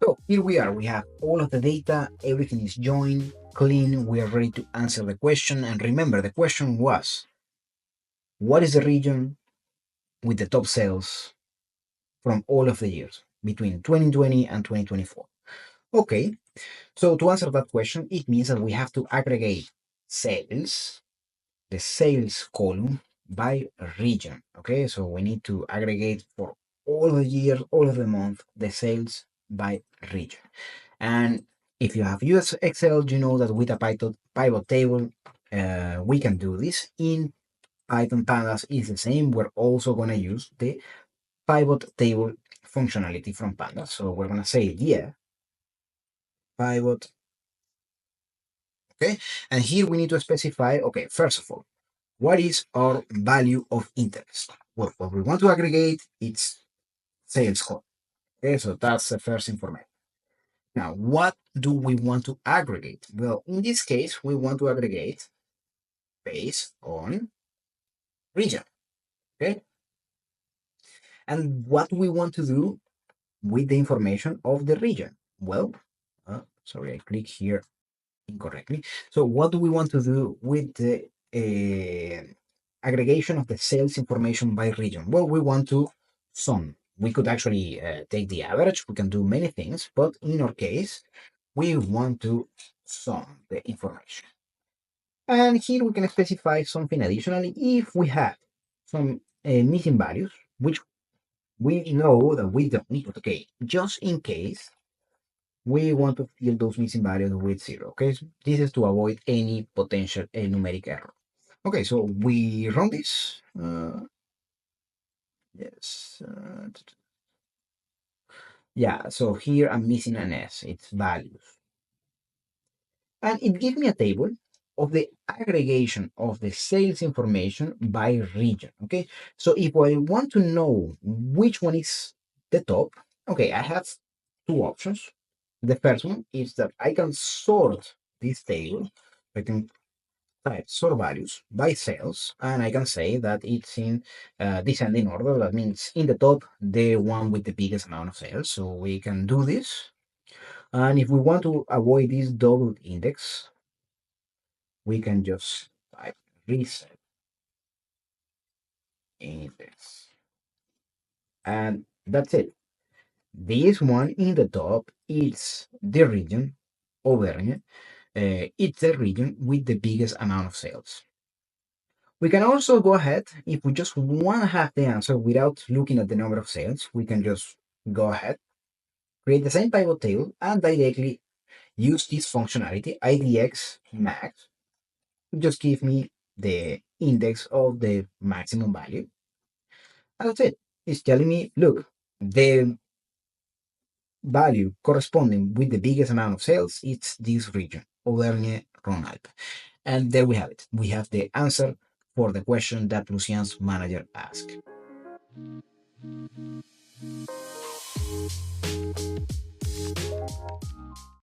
So here we are, we have all of the data, everything is joined, clean, we are ready to answer the question. And remember, the question was, what is the region with the top sales from all of the years between 2020 and 2024? Okay, so to answer that question, it means that we have to aggregate sales, the sales column, by region. Okay, so we need to aggregate for all the years, all of the month, the sales by region. And if you have used Excel, you know that with a pivot table, we can do this. In Python Pandas is the same. We're also going to use the pivot table functionality from Pandas. So we're going to say, yeah, pivot. Okay, and here we need to specify, okay, first of all, what is our value of interest? Well, what we want to aggregate, it's sales code. Okay, so that's the first information. Now, what do we want to aggregate? Well, in this case, we want to aggregate based on region. Okay, and what we want to do with the information of the region? Well, sorry, I click here incorrectly. So what do we want to do with the aggregation of the sales information by region? Well, we want to sum. We could actually take the average. We can do many things, but in our case, we want to sum the information. And here we can specify something additionally. If we have some missing values, which we know that we don't need, but okay, just in case, we want to fill those missing values with 0. Okay, so this is to avoid any potential numeric error. Okay, so we run this. Yes. Yeah, so here I'm missing an S, it's values. And it gives me a table of the aggregation of the sales information by region. Okay, so if I want to know which one is the top, okay, I have two options. The first one is that I can sort this table. I can type sort values by sales, and I can say that it's in descending order. That means in the top, the one with the biggest amount of sales. So we can do this. And if we want to avoid this double index, we can just type reset index. And that's it. This one in the top is the region over. It's the region with the biggest amount of sales. We can also go ahead, if we just want to have the answer without looking at the number of sales, we can just go ahead, create the same pivot table, and directly use this functionality, IDXMAX, just give me the index of the maximum value. And that's it. It's telling me, look, the value corresponding with the biggest amount of sales, it's this region, Auvergne-Rhône-Alpes. And there we have it. We have the answer for the question that Lucian's manager asked.